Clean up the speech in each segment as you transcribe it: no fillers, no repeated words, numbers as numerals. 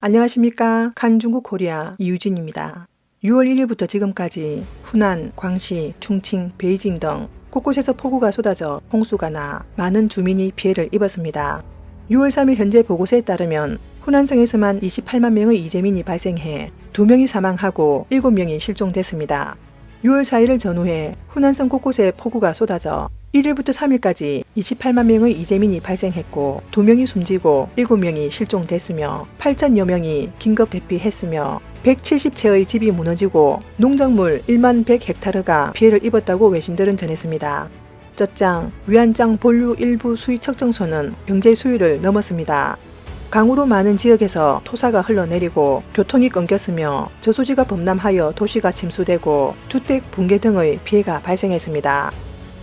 안녕하십니까. 칸중국 코리아 이유진입니다. 6월 1일부터 지금까지 후난, 광시, 충칭, 베이징 등 곳곳에서 폭우가 쏟아져 홍수가 나 많은 주민이 피해를 입었습니다. 6월 3일 현재 보고서에 따르면 후난성에서만 28만 명의 이재민이 발생해 2명이 사망하고 7명이 실종됐습니다. 6월 4일을 전후해 후난성 곳곳에 폭우가 쏟아져 1일부터 3일까지 28만 명의 이재민이 발생했고 2명이 숨지고 7명이 실종됐으며 8천여 명이 긴급 대피했으며 170채의 집이 무너지고 농작물 1만 100헥타르가 피해를 입었다고 외신들은 전했습니다. 쩌짱, 위안짱 본류 일부 수위 측정소는 경제 수위를 넘었습니다. 강우로 많은 지역에서 토사가 흘러내리고 교통이 끊겼으며 저수지가 범람하여 도시가 침수되고 주택 붕괴 등의 피해가 발생했습니다.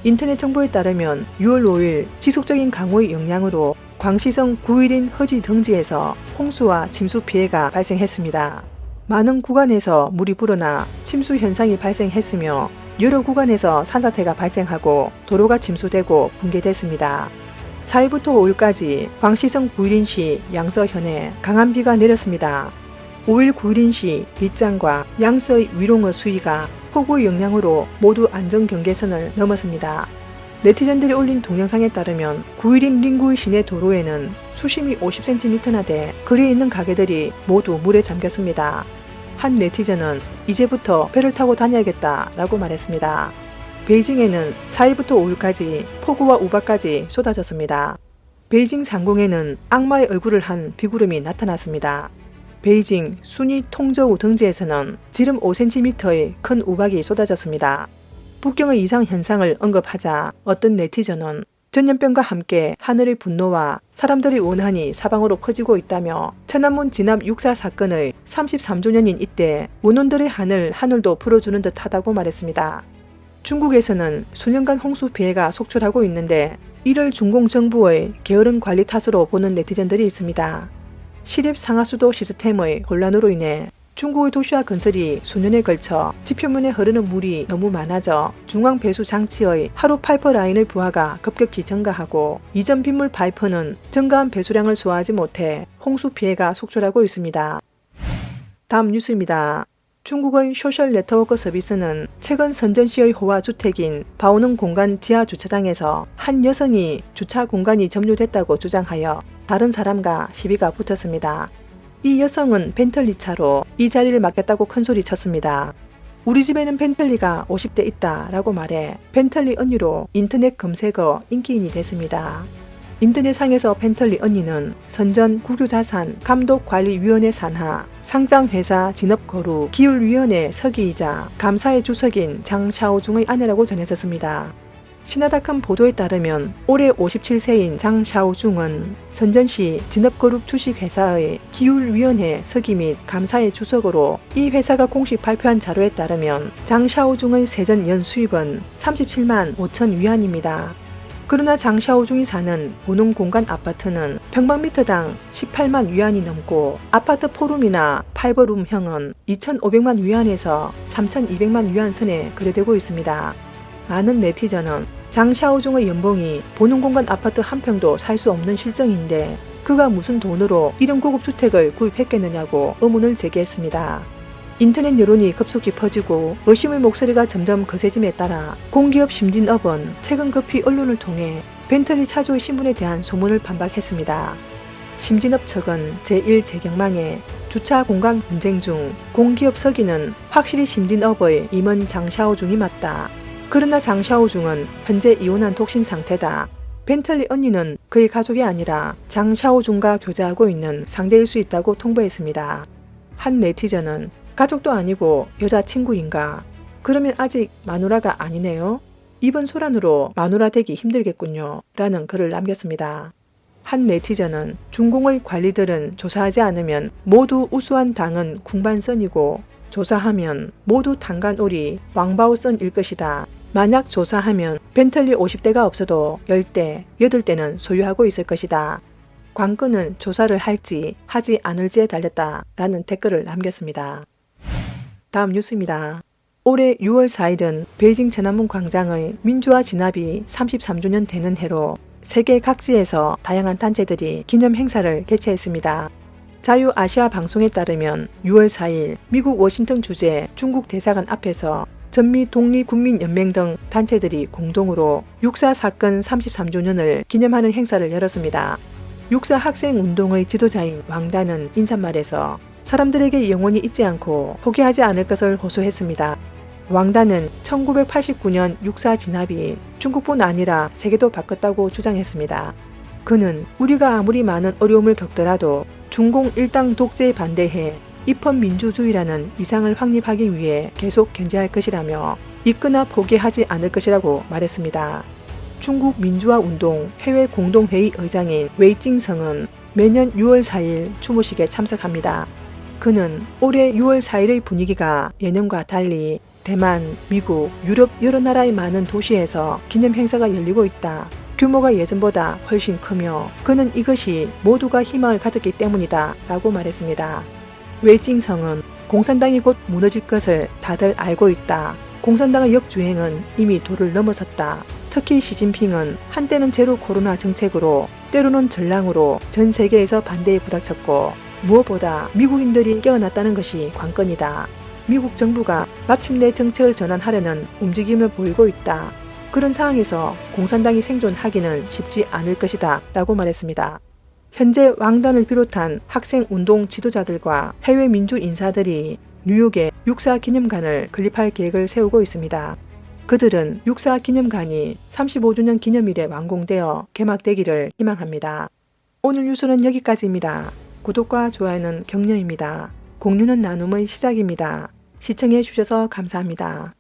인터넷 정보에 따르면 6월 5일 지속적인 강우의 영향으로 광시성 9일인 허지 등지에서 홍수와 침수 피해가 발생했습니다. 많은 구간에서 물이 불어나 침수 현상이 발생했으며 여러 구간에서 산사태가 발생하고 도로가 침수되고 붕괴됐습니다. 4일부터 5일까지 광시성 구일인시 양서현에 강한 비가 내렸습니다. 5일 구일인시 빗장과 양서의 위롱의 수위가 폭우의 영향으로 모두 안전경계선을 넘었습니다. 네티즌들이 올린 동영상에 따르면 9일인 링구이 시내 도로에는 수심이 50cm나 돼 거리에 있는 가게들이 모두 물에 잠겼습니다. 한 네티즌은 이제부터 배를 타고 다녀야겠다 라고 말했습니다. 베이징에는 4일부터 5일까지 폭우와 우박까지 쏟아졌습니다. 베이징 상공에는 악마의 얼굴을 한 비구름이 나타났습니다. 베이징 순위 통저우 등지에서는 지름 5cm의 큰 우박이 쏟아졌습니다. 북경의 이상 현상을 언급하자 어떤 네티즌은 전염병과 함께 하늘의 분노와 사람들의 원한이 사방으로 퍼지고 있다며 천안문 진압 육사 사건의 33주년인 이때 원혼들의 하늘도 풀어주는 듯하다고 말했습니다. 중국에서는 수년간 홍수 피해가 속출하고 있는데 이를 중공 정부의 게으른 관리 탓으로 보는 네티즌들이 있습니다. 시립 상하수도 시스템의 혼란으로 인해 중국의 도시화 건설이 수년에 걸쳐 지표면에 흐르는 물이 너무 많아져 중앙 배수 장치의 하루 파이프라인의 부하가 급격히 증가하고 이전 빗물 파이프는 증가한 배수량을 소화하지 못해 홍수 피해가 속출하고 있습니다. 다음 뉴스입니다. 중국의 소셜 네트워크 서비스는 최근 선전시의 호화 주택인 바오능 공간 지하 주차장에서 한 여성이 주차 공간이 점유됐다고 주장하여 다른 사람과 시비가 붙었습니다. 이 여성은 벤틀리 차로 이 자리를 맡겠다고 큰소리 쳤습니다. 우리 집에는 벤틀리가 50대 있다 라고 말해 벤틀리 언니로 인터넷 검색어 인기인이 됐습니다. 인터넷상에서 벤틀리 언니는 선전 국유자산 감독관리위원회 산하 상장회사 진업거루 기율위원회 서기이자 감사의 주석인 장 샤오중의 아내라고 전해졌습니다. 신화닷컴 보도에 따르면 올해 57세인 장 샤오중은 선전시 진업그룹 주식회사의 기율위원회 서기 및 감사의 주석으로 이 회사가 공식 발표한 자료에 따르면 장 샤오중의 세전 연수입은 37만 5천 위안입니다. 그러나 장 샤오중이 사는 보능 공간 아파트는 평방미터당 18만 위안이 넘고 아파트 포룸이나 파이버룸형은 2,500만 위안에서 3,200만 위안 선에 거래되고 있습니다. 많은 네티즌은 장 샤오중의 연봉이 보능 공간 아파트 한 평도 살 수 없는 실정인데 그가 무슨 돈으로 이런 고급 주택을 구입했겠느냐고 의문을 제기했습니다. 인터넷 여론이 급속히 퍼지고 의심의 목소리가 점점 거세짐에 따라 공기업 심진업은 최근 급히 언론을 통해 벤틀리 차주의 신분에 대한 소문을 반박했습니다. 심진업 측은 제1재경망에 주차 공간 분쟁 중 공기업 서기는 확실히 심진업의 임원 장 샤오중이 맞다. 그러나 장 샤오중은 현재 이혼한 독신 상태다. 벤틀리 언니는 그의 가족이 아니라 장 샤오중과 교제하고 있는 상대일 수 있다고 통보했습니다. 한 네티즌은 가족도 아니고 여자친구인가? 그러면 아직 마누라가 아니네요. 이번 소란으로 마누라 되기 힘들겠군요. 라는 글을 남겼습니다. 한 네티즌은 중공의 관리들은 조사하지 않으면 모두 우수한 당은 쿵반선이고 조사하면 모두 탄간오리 왕바오선일 것이다. 만약 조사하면 벤틀리 50대가 없어도 10대, 8대는 소유하고 있을 것이다. 관건은 조사를 할지 하지 않을지에 달렸다. 라는 댓글을 남겼습니다. 다음 뉴스입니다. 올해 6월 4일은 베이징 천안문 광장의 민주화 진압이 33주년 되는 해로 세계 각지에서 다양한 단체들이 기념 행사를 개최했습니다. 자유아시아 방송에 따르면 6월 4일 미국 워싱턴 주재 중국 대사관 앞에서 전미 독립국민연맹 등 단체들이 공동으로 육사 사건 33주년을 기념하는 행사를 열었습니다. 육사 학생운동의 지도자인 왕단은 인사말에서 사람들에게 영원히 잊지 않고 포기하지 않을 것을 호소했습니다. 왕단은 1989년 육사 진압이 중국뿐 아니라 세계도 바꿨다고 주장했습니다. 그는 우리가 아무리 많은 어려움을 겪더라도 중공 일당 독재에 반대해 입헌민주주의라는 이상을 확립하기 위해 계속 견제할 것이라며 잊거나 포기하지 않을 것이라고 말했습니다. 중국 민주화운동 해외 공동회의 의장인 웨이징성은 매년 6월 4일 추모식에 참석합니다. 그는 올해 6월 4일의 분위기가 예년과 달리 대만, 미국, 유럽 여러 나라의 많은 도시에서 기념 행사가 열리고 있다. 규모가 예전보다 훨씬 크며 그는 이것이 모두가 희망을 가졌기 때문이다 라고 말했습니다. 웨이징성은 공산당이 곧 무너질 것을 다들 알고 있다. 공산당의 역주행은 이미 도를 넘어섰다. 특히 시진핑은 한때는 제로 코로나 정책으로 때로는 전랑으로 전 세계에서 반대에 부닥쳤고 무엇보다 미국인들이 깨어났다는 것이 관건이다. 미국 정부가 마침내 정책을 전환하려는 움직임을 보이고 있다. 그런 상황에서 공산당이 생존하기는 쉽지 않을 것이다 라고 말했습니다. 현재 왕단을 비롯한 학생운동 지도자들과 해외 민주 인사들이 뉴욕에 육사 기념관을 건립할 계획을 세우고 있습니다. 그들은 육사 기념관이 35주년 기념일에 완공되어 개막되기를 희망합니다. 오늘 뉴스는 여기까지입니다. 구독과 좋아요는 격려입니다. 공유는 나눔의 시작입니다. 시청해 주셔서 감사합니다.